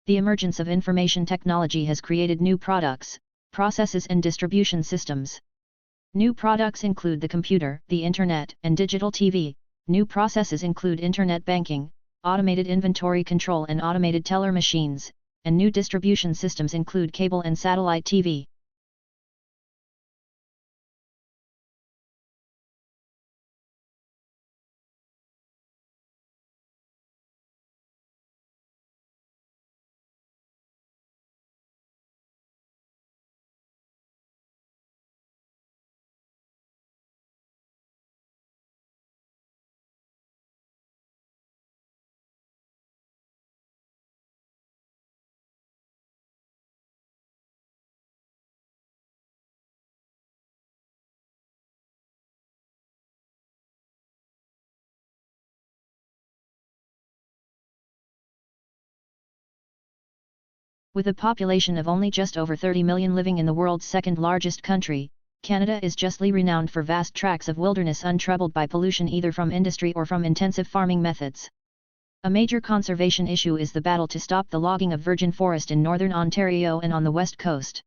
The emergence of information technology has created new products, processes and distribution systems. New products include the computer, the internet, and digital TV. New processes include internet banking, automated inventory control and automated teller machines, and new distribution systems include cable and satellite TV. With a population of only just over 30 million living in the world's second largest country, Canada is justly renowned for vast tracts of wilderness untroubled by pollution either from industry or from intensive farming methods. A major conservation issue is the battle to stop the logging of virgin forest in northern Ontario and on the west coast.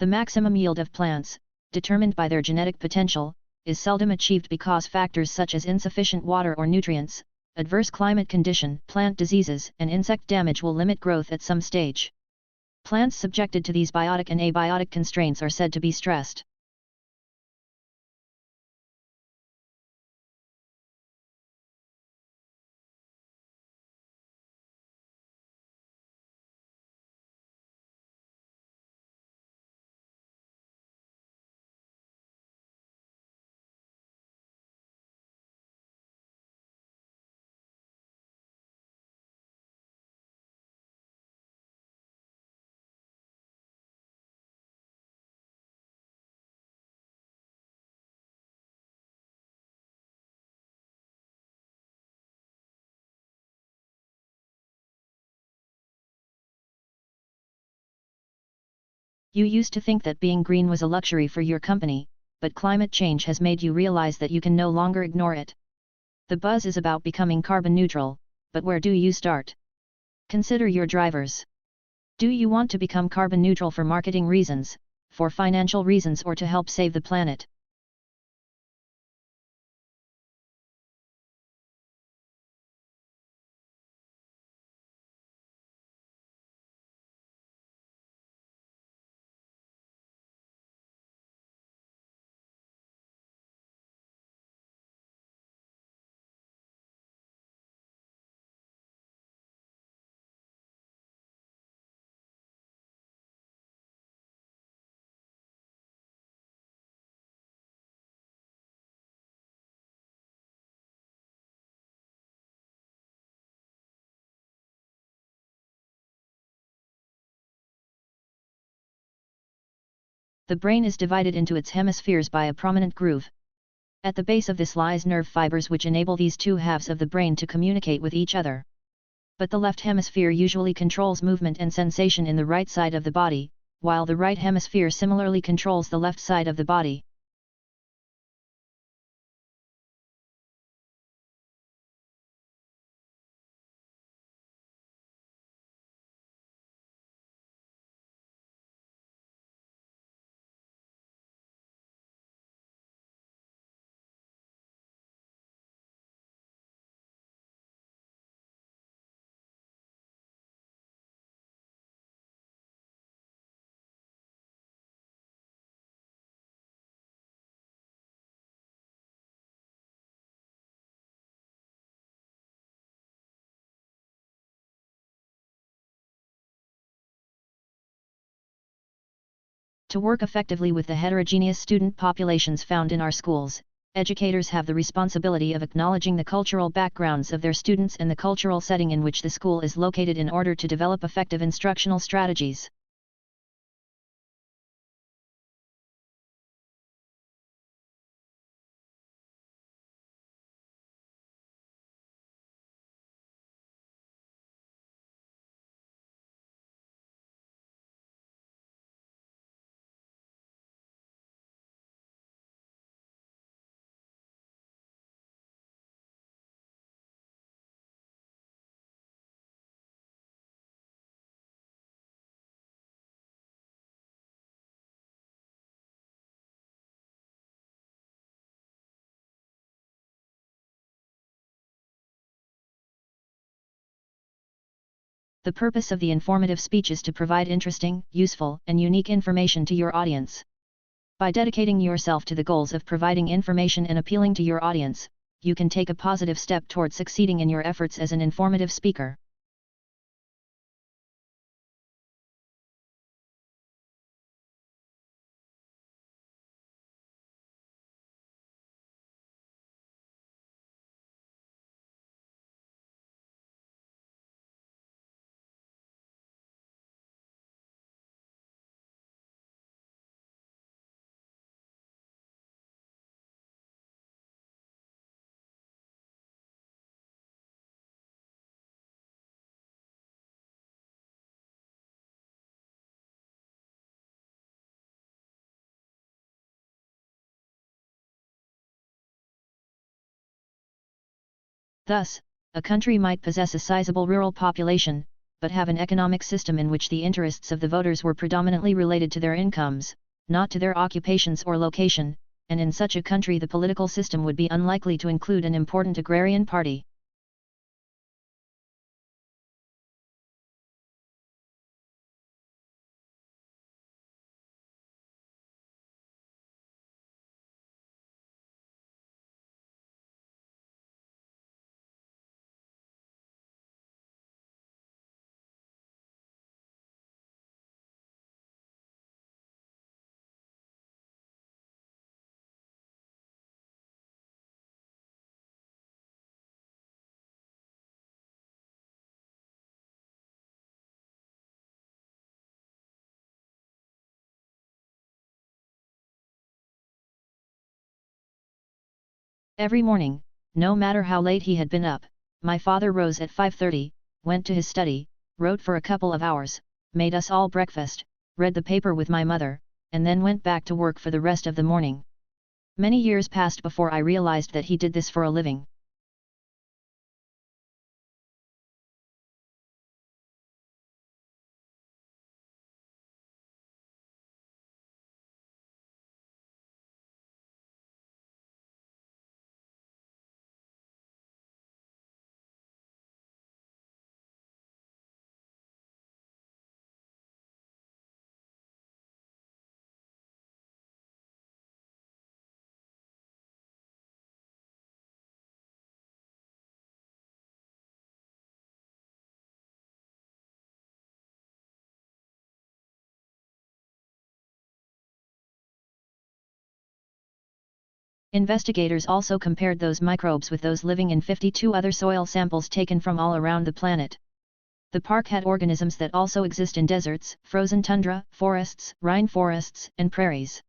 The maximum yield of plants, determined by their genetic potential, is seldom achieved because factors such as insufficient water or nutrients, adverse climate condition, plant diseases, and insect damage will limit growth at some stage. Plants subjected to these biotic and abiotic constraints are said to be stressed. You used to think that being green was a luxury for your company, but climate change has made you realize that you can no longer ignore it. The buzz is about becoming carbon neutral, but where do you start? Consider your drivers. Do you want to become carbon neutral for marketing reasons, for financial reasons, or to help save the planet? The brain is divided into its hemispheres by a prominent groove. At the base of this lies nerve fibers which enable these two halves of the brain to communicate with each other. But the left hemisphere usually controls movement and sensation in the right side of the body, while the right hemisphere similarly controls the left side of the body. To work effectively with the heterogeneous student populations found in our schools, educators have the responsibility of acknowledging the cultural backgrounds of their students and the cultural setting in which the school is located in order to develop effective instructional strategies. The purpose of the informative speech is to provide interesting, useful, and unique information to your audience. By dedicating yourself to the goals of providing information and appealing to your audience, you can take a positive step toward succeeding in your efforts as an informative speaker. Thus, a country might possess a sizable rural population, but have an economic system in which the interests of the voters were predominantly related to their incomes, not to their occupations or location, and in such a country the political system would be unlikely to include an important agrarian party. Every morning, no matter how late he had been up, my father rose at 5:30, went to his study, wrote for a couple of hours, made us all breakfast, read the paper with my mother, and then went back to work for the rest of the morning. Many years passed before I realized that he did this for a living. Investigators also compared those microbes with those living in 52 other soil samples taken from all around the planet. The park had organisms that also exist in deserts, frozen tundra, forests, rainforests, and prairies.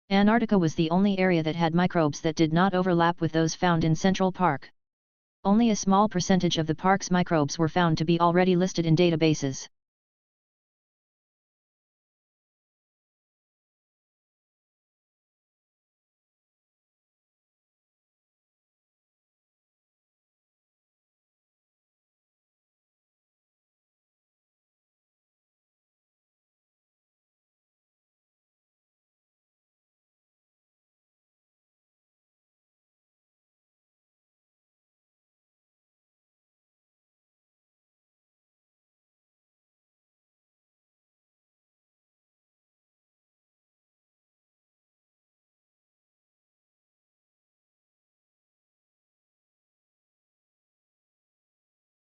Antarctica was the only area that had microbes that did not overlap with those found in Central Park. Only a small percentage of the park's microbes were found to be already listed in databases.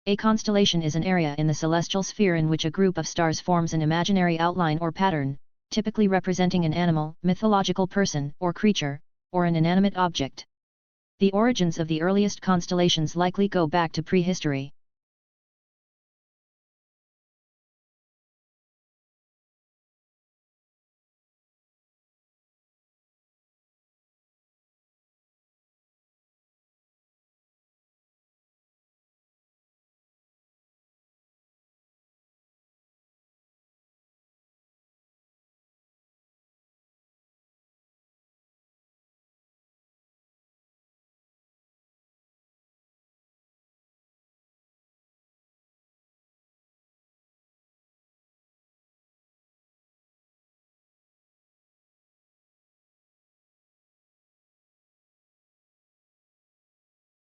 A constellation is an area in the celestial sphere in which a group of stars forms an imaginary outline or pattern, typically representing an animal, mythological person or creature, or an inanimate object. The origins of the earliest constellations likely go back to prehistory.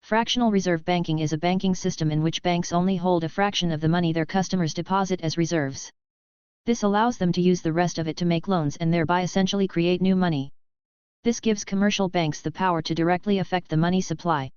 Fractional reserve banking is a banking system in which banks only hold a fraction of the money their customers deposit as reserves. This allows them to use the rest of it to make loans and thereby essentially create new money. This gives commercial banks the power to directly affect the money supply.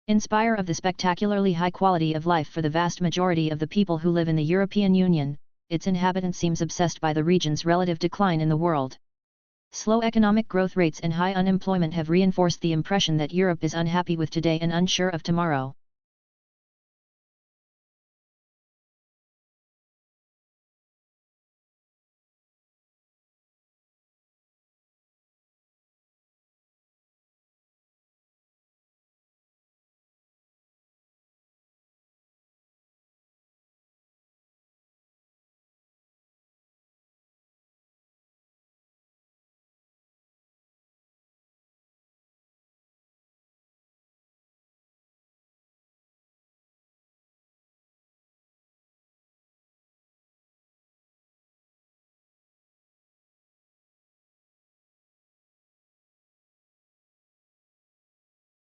In spite of the spectacularly high quality of life for the vast majority of the people who live in the European Union, its inhabitants seem obsessed by the region's relative decline in the world. Slow economic growth rates and high unemployment have reinforced the impression that Europe is unhappy with today and unsure of tomorrow.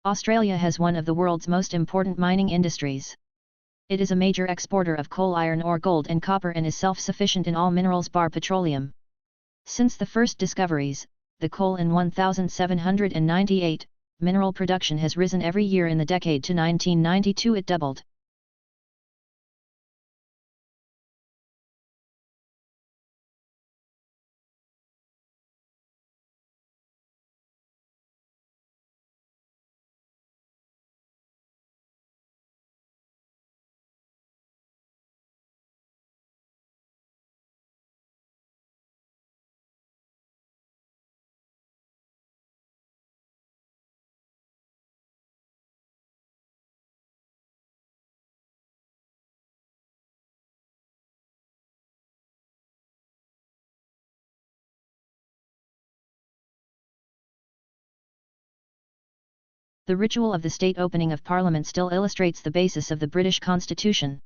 Australia has one of the world's most important mining industries. It is a major exporter of coal, iron ore, gold and copper, and is self-sufficient in all minerals bar petroleum. Since the first discoveries, the coal in 1798, mineral production has risen every year in the decade to 1992 it doubled. The ritual of the state opening of Parliament still illustrates the basis of the British Constitution.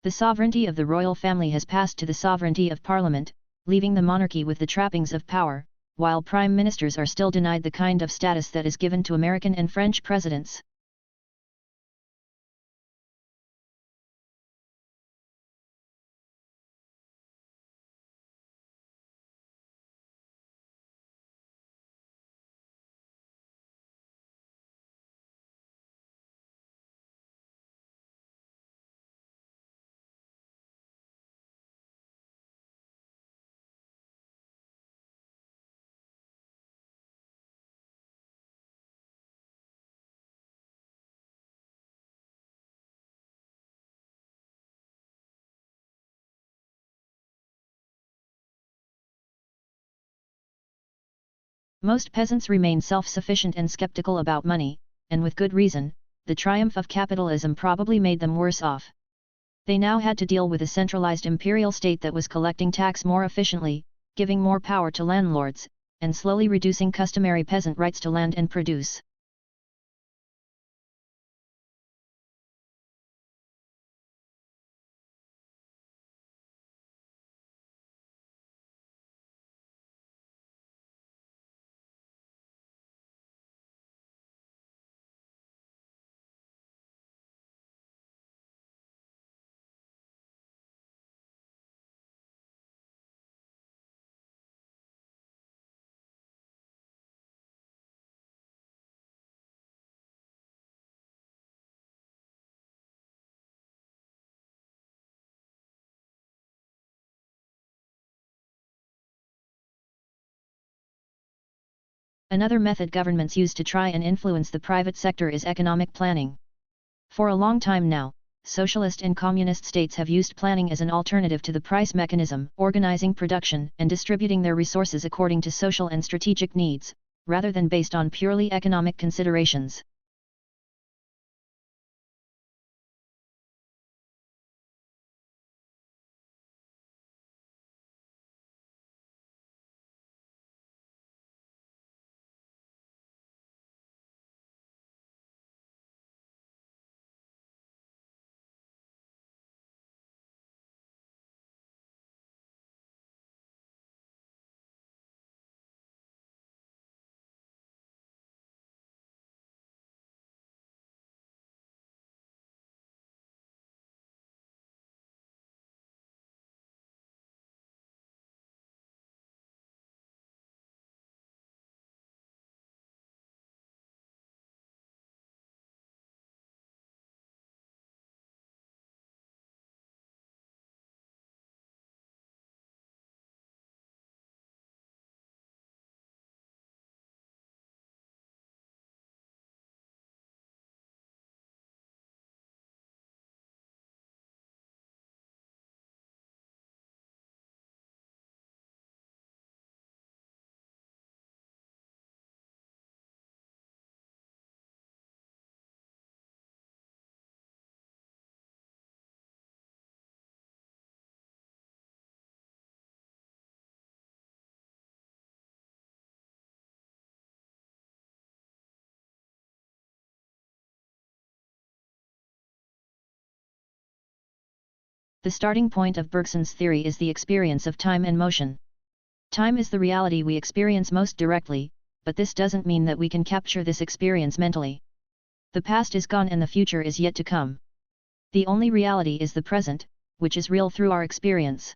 The sovereignty of the royal family has passed to the sovereignty of Parliament, leaving the monarchy with the trappings of power, while prime ministers are still denied the kind of status that is given to American and French presidents. Most peasants remain self-sufficient and skeptical about money, and with good reason. The triumph of capitalism probably made them worse off. They now had to deal with a centralized imperial state that was collecting tax more efficiently, giving more power to landlords, and slowly reducing customary peasant rights to land and produce. Another method governments use to try and influence the private sector is economic planning. For a long time now, socialist and communist states have used planning as an alternative to the price mechanism, organizing production and distributing their resources according to social and strategic needs, rather than based on purely economic considerations. The starting point of Bergson's theory is the experience of time and motion. Time is the reality we experience most directly, but this doesn't mean that we can capture this experience mentally. The past is gone and the future is yet to come. The only reality is the present, which is real through our experience.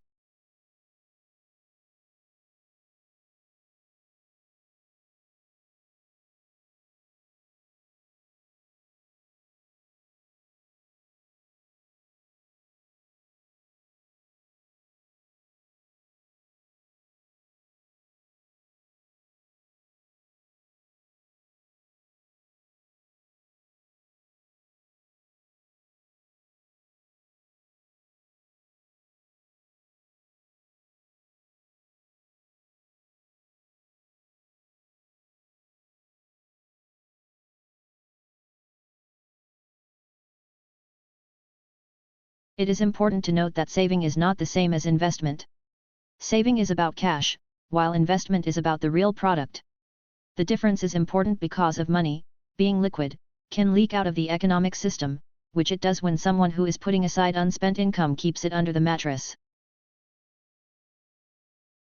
It is important to note that saving is not the same as investment. Saving is about cash, while investment is about the real product. The difference is important because of money, being liquid, can leak out of the economic system, which it does when someone who is putting aside unspent income keeps it under the mattress.